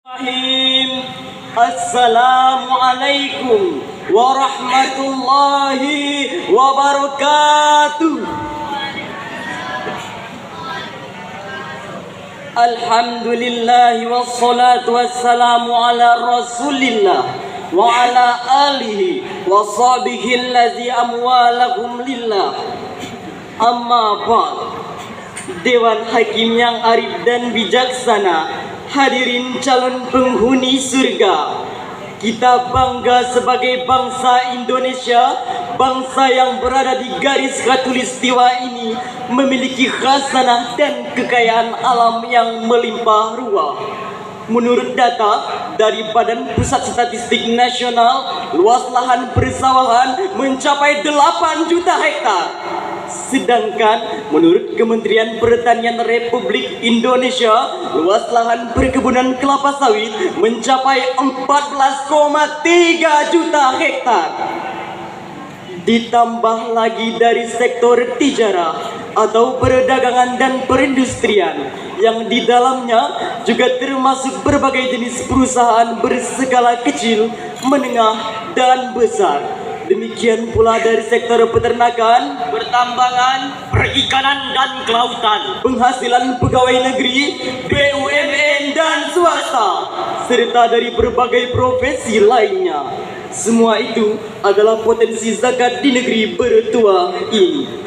Assalamualaikum warahmatullahi wabarakatuh. Alhamdulillah wassalatu wassalamu ala rasulillah wa ala alihi wa sahbihi allazi amwalahum lillah. Amma ba'd. Dewan Hakim yang arif dan bijaksana, hadirin calon penghuni surga, kita bangga sebagai bangsa Indonesia, bangsa yang berada di garis khatulistiwa ini memiliki khasanah dan kekayaan alam yang melimpah ruah. Menurut data dari Badan Pusat Statistik Nasional, luas lahan persawahan mencapai 8 juta hektar. Sedangkan menurut Kementerian Pertanian Republik Indonesia, luas lahan perkebunan kelapa sawit mencapai 14,3 juta hektar. Ditambah lagi dari sektor tijarah atau perdagangan dan perindustrian, yang di dalamnya juga termasuk berbagai jenis perusahaan berskala kecil, menengah, dan besar. Demikian pula dari sektor peternakan, pertambangan, perikanan dan kelautan, penghasilan pegawai negeri, BUMN dan swasta, serta dari berbagai profesi lainnya. Semua itu adalah potensi zakat di negeri bertuah ini.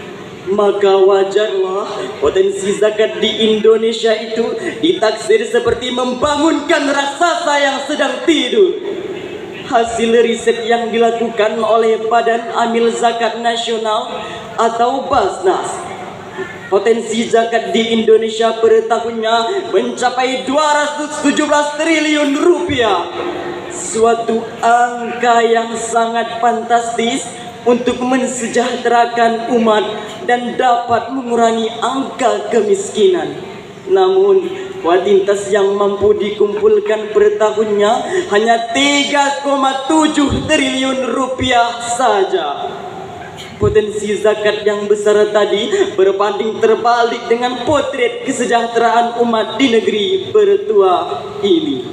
Maka wajarlah potensi zakat di Indonesia itu ditaksir seperti membangunkan raksasa yang sedang tidur. Hasil riset yang dilakukan oleh Badan Amil Zakat Nasional atau Basnas, potensi zakat di Indonesia per tahunnya mencapai 217 triliun rupiah. Suatu angka yang sangat fantastis untuk mensejahterakan umat dan dapat mengurangi angka kemiskinan. Namun, kuantitas yang mampu dikumpulkan per tahunnya hanya 3,7 triliun rupiah saja. Potensi zakat yang besar tadi berbanding terbalik dengan potret kesejahteraan umat di negeri bertuah ini.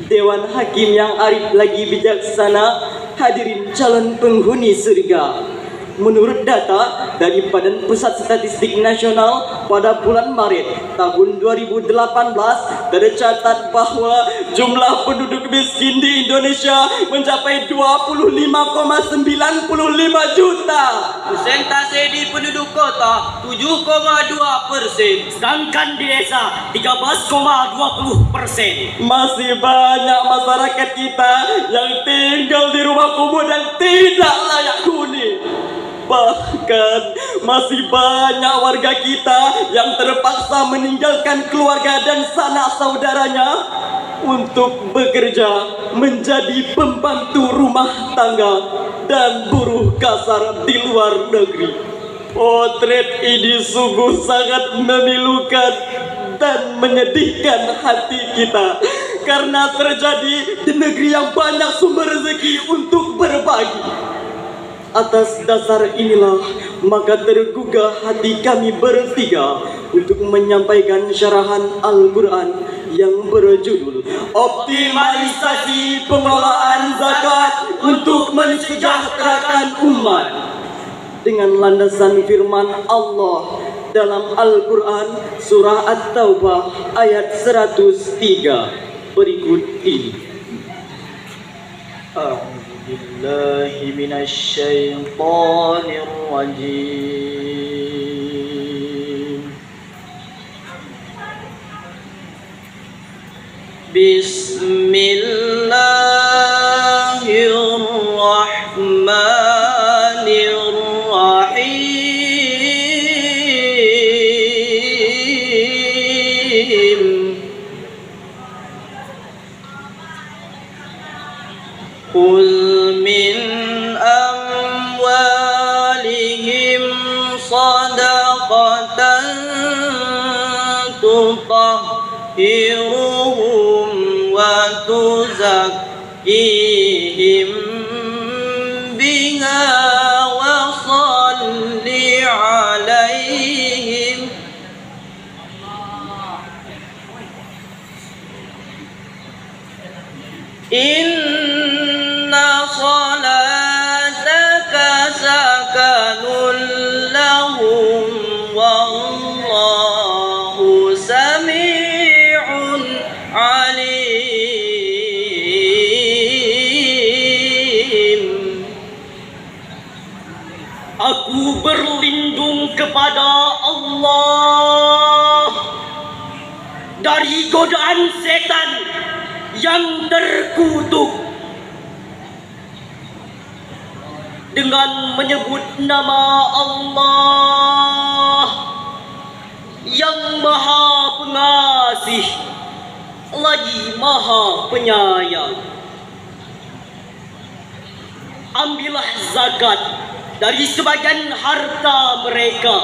Dewan Hakim yang arif lagi bijaksana, hadirin calon penghuni surga. Menurut data dari Badan Pusat Statistik Nasional pada bulan Maret tahun 2018 tercatat bahwa jumlah penduduk miskin di Indonesia mencapai 25,95 juta. Persentase di penduduk kota 7,2%, sedangkan di desa 13,20%. Masih banyak masyarakat kita yang tinggal di rumah kumuh dan tidak layak huni. Bahkan masih banyak warga kita yang terpaksa meninggalkan keluarga dan sanak saudaranya untuk bekerja menjadi pembantu rumah tangga dan buruh kasar di luar negeri. Potret ini sungguh sangat memilukan dan menyedihkan hati kita, karena terjadi di negeri yang banyak sumber rezeki untuk berbagi. Atas dasar inilah maka tergugah hati kami bertiga untuk menyampaikan syarahan Al-Quran yang berjudul Optimalisasi Pengelolaan Zakat untuk Mensejahterakan Umat, dengan landasan firman Allah dalam Al-Quran surah At-Taubah ayat 103 berikut ini. Billahi minasyaitonir rajim. Bismillahirrahmanirrahim. Qul min amwalihim sadaqatan tutahhiruhum wa tuzakkihim biha wa salli alaihim Inna salataka sakanun lahum wallahu sami'un alim. Aku berlindung kepada Allah dari godaan setan yang terkutuk dengan menyebut nama Allah yang Maha Pengasih lagi Maha Penyayang. Ambillah zakat dari sebagian harta mereka.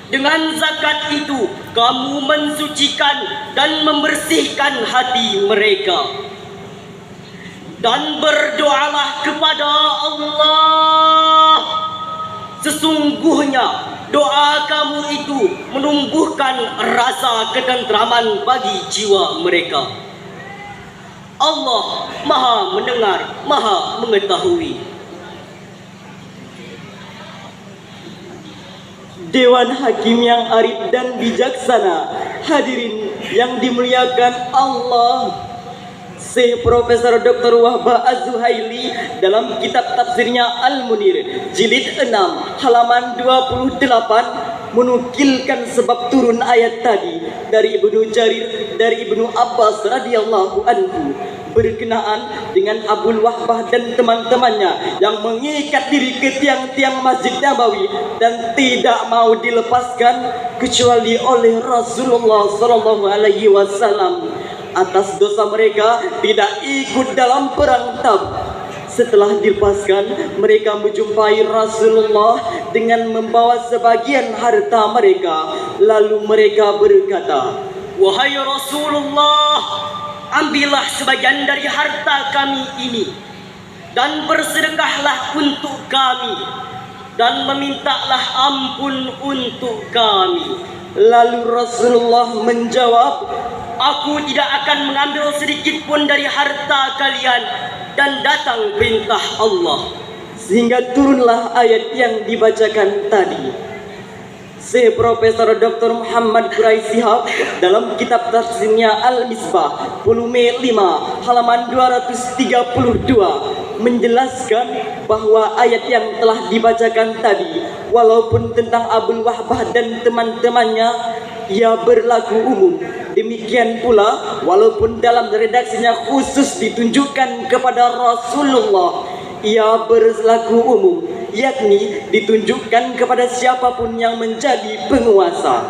Dengan zakat itu kamu mensucikan dan membersihkan hati mereka. Dan berdoalah kepada Allah. Sesungguhnya doa kamu itu menumbuhkan rasa ketentraman bagi jiwa mereka. Allah Maha mendengar, Maha mengetahui. Dewan Hakim yang arif dan bijaksana, hadirin yang dimuliakan Allah. Syekh Profesor Dr. Wahbah Az-Zuhaili dalam kitab tafsirnya Al-Munir jilid 6 halaman 28 menukilkan sebab turun ayat tadi dari Ibnu Jarir dari Ibnu Abbas radhiyallahu anhu berkenaan dengan Abul Wahbah dan teman-temannya yang mengikat diri ke tiang-tiang Masjid Nabawi dan tidak mau dilepaskan kecuali oleh Rasulullah sallallahu alaihi wasallam. Atas dosa mereka tidak ikut dalam perang Tabuk. Setelah dilepaskan, mereka menjumpai Rasulullah dengan membawa sebagian harta mereka. Lalu mereka berkata, Wahai Rasulullah, ambillah sebagian dari harta kami ini dan bersedekahlah untuk kami dan memintalah ampun untuk kami. Lalu Rasulullah menjawab, Aku tidak akan mengambil sedikit pun dari harta kalian dan datang perintah Allah. Sehingga turunlah ayat yang dibacakan tadi. Syekh Profesor Dr. Muhammad Quraisy Shihab dalam kitab tafsirnya Al-Misbah volume 5 halaman 232 menjelaskan bahwa ayat yang telah dibacakan tadi walaupun tentang Abul Wahbah dan teman-temannya ia berlaku umum. Demikian pula walaupun dalam redaksinya khusus ditunjukkan kepada Rasulullah, ia berlaku umum, yakni ditunjukkan kepada siapapun yang menjadi penguasa.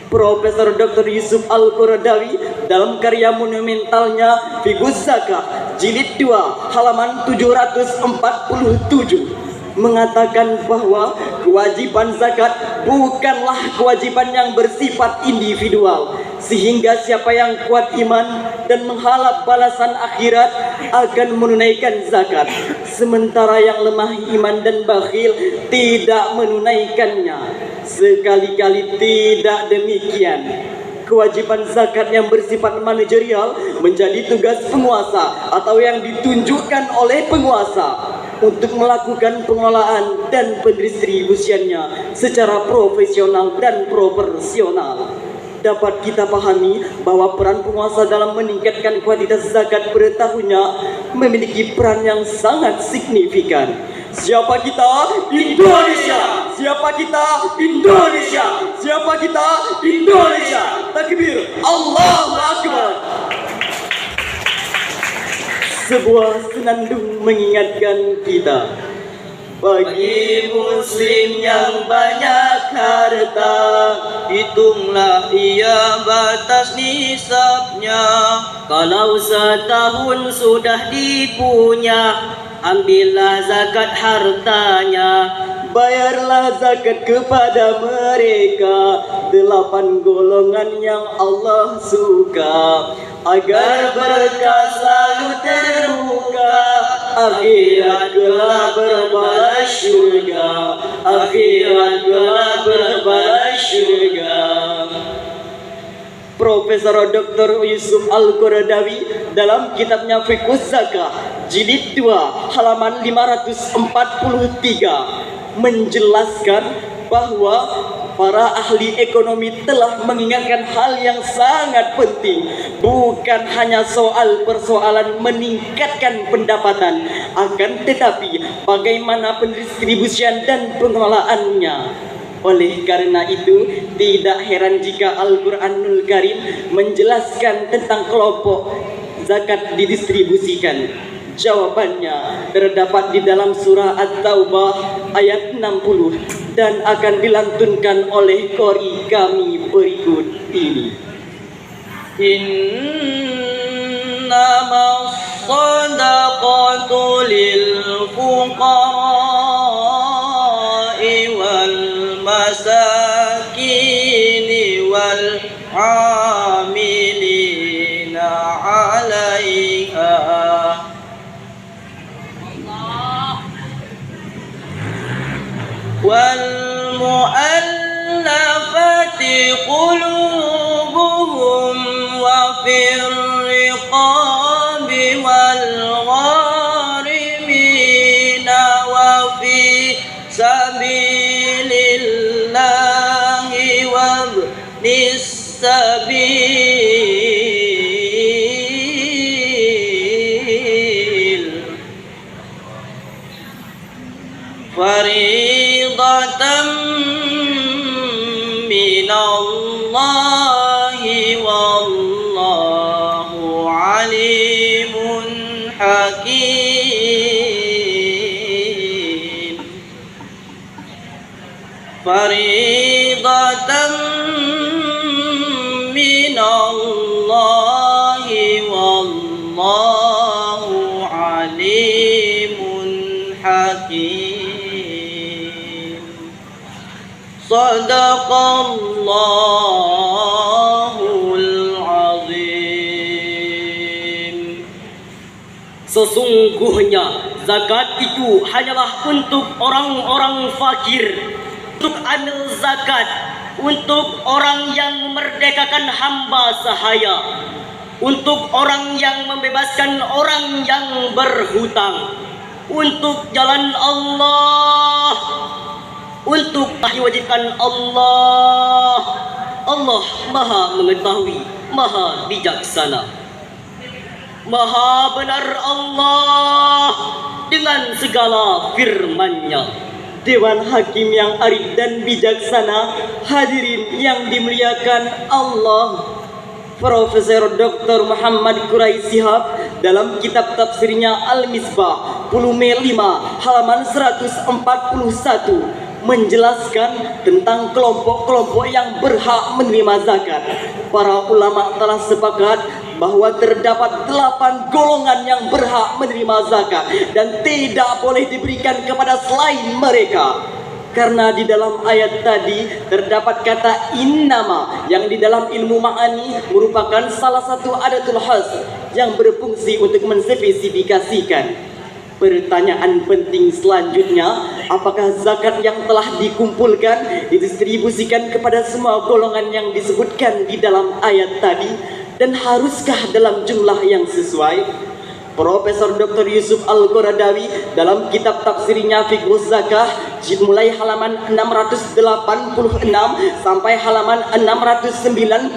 Profesor Dr. Yusuf Al-Qaradawi dalam karya monumentalnya Fiqhuz Zakah jilid 2 halaman 747 mengatakan bahwa kewajiban zakat bukanlah kewajiban yang bersifat individual, sehingga siapa yang kuat iman dan mengharap balasan akhirat akan menunaikan zakat, sementara yang lemah iman dan bakhil tidak menunaikannya. Sekali-kali tidak demikian. Kewajiban zakat yang bersifat manajerial menjadi tugas penguasa atau yang ditunjukkan oleh penguasa untuk melakukan pengelolaan dan pendistribusiannya secara profesional dan proporsional. Dapat kita pahami bahwa peran penguasa dalam meningkatkan kuantitas zakat per tahunnya memiliki peran yang sangat signifikan. Siapa kita? Indonesia. Siapa kita? Indonesia. Siapa kita? Indonesia. Takbir, Allahu Akbar. Sebuah senandung mengingatkan kita, bagi muslim yang banyak harta, hitunglah ia batas nisabnya. Kalau setahun sudah dipunya, ambillah zakat hartanya. Bayarlah zakat kepada mereka 8 golongan yang Allah suka, agar berkah selalu terbuka. Akhirat kelak berbalas syurga. Akhirat kelak berbalas syurga. Profesor Dr. Yusuf Al-Qaradawi dalam kitabnya Fiqhus Zakah jilid 2 halaman 543 menjelaskan bahwa para ahli ekonomi telah mengingatkan hal yang sangat penting, bukan hanya soal persoalan meningkatkan pendapatan, akan tetapi bagaimana pendistribusian dan pengelolaannya. Oleh karena itu, tidak heran jika Al-Quranul Karim menjelaskan tentang kelompok zakat didistribusikan. Jawabannya terdapat di dalam surah At-Taubah ayat 60 dan akan dilantunkan oleh qori kami berikut ini. Innamas sadaqatu lil fuqara'i wal masakini wal amilina 'alaiha wal mu'allafati qulubuhum wa fir riqabi wal gharimina wa fi sabilillahi wa ibnis sabil fariidatan minallahi wallahu alimun hakim. Fariidatan minallahi wallahu alimun hakim. Sadaqallahul azim. Sesungguhnya zakat itu hanyalah untuk orang-orang fakir, untuk amil zakat, untuk orang yang memerdekakan hamba sahaya, untuk orang yang membebaskan orang yang berhutang, untuk jalan Allah, untuk diwajibkan Allah. Allah Maha mengetahui, Maha bijaksana. Maha benar Allah dengan segala firman-Nya. Dewan Hakim yang arif dan bijaksana, hadirin yang dimuliakan Allah. Profesor Dr. Muhammad Quraisy Shihab dalam kitab tafsirnya Al-Misbah volume 5 halaman 141 menjelaskan tentang kelompok-kelompok yang berhak menerima zakat. Para ulama telah sepakat bahwa terdapat 8 golongan yang berhak menerima zakat dan tidak boleh diberikan kepada selain mereka. Karena di dalam ayat tadi terdapat kata innama yang di dalam ilmu ma'ani merupakan salah satu adatul khas yang berfungsi untuk menspesifikasikan. Pertanyaan penting selanjutnya, apakah zakat yang telah dikumpulkan didistribusikan kepada semua golongan yang disebutkan di dalam ayat tadi, dan haruskah dalam jumlah yang sesuai? Profesor Dr. Yusuf Al-Qaradawi dalam kitab tafsirnya Fiqhus Zakah mulai halaman 686 sampai halaman 694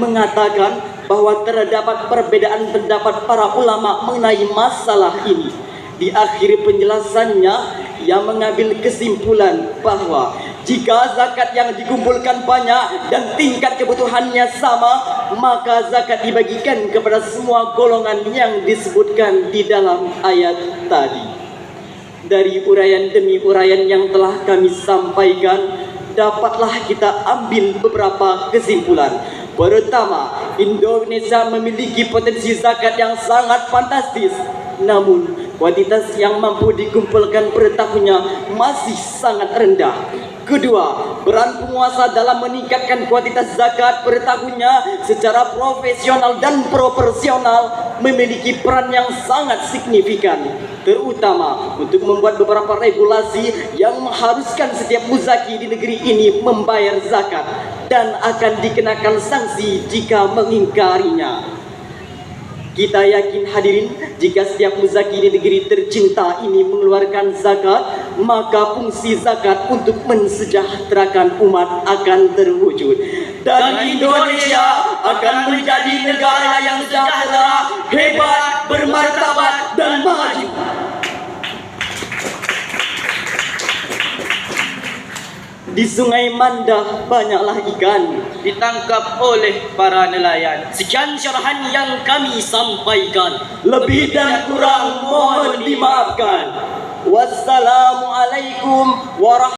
mengatakan bahwa terdapat perbedaan pendapat para ulama mengenai masalah ini. Di akhir penjelasannya, ia mengambil kesimpulan bahwa jika zakat yang dikumpulkan banyak dan tingkat kebutuhannya sama, maka zakat dibagikan kepada semua golongan yang disebutkan di dalam ayat tadi. Dari uraian demi uraian yang telah kami sampaikan, dapatlah kita ambil beberapa kesimpulan. Pertama, Indonesia memiliki potensi zakat yang sangat fantastis. Namun, kuantitas yang mampu dikumpulkan per tahunnya masih sangat rendah. Kedua, peran penguasa dalam meningkatkan kuantitas zakat per tahunnya secara profesional dan proporsional memiliki peran yang sangat signifikan, terutama untuk membuat beberapa regulasi yang mengharuskan setiap muzaki di negeri ini membayar zakat. dan akan dikenakan sanksi jika mengingkarinya. Kita yakin hadirin, jika setiap muzaki di negeri tercinta ini mengeluarkan zakat, maka fungsi zakat untuk mensejahterakan umat akan terwujud. Dan Indonesia akan menjadi negara yang sejahtera, hebat, bermartabat, dan maju. Di Sungai Mandah banyaklah ikan ditangkap oleh para nelayan. Sekian syarahan yang kami sampaikan. Lebih dan kurang mohon dimaafkan. Wassalamualaikum warahmatullahi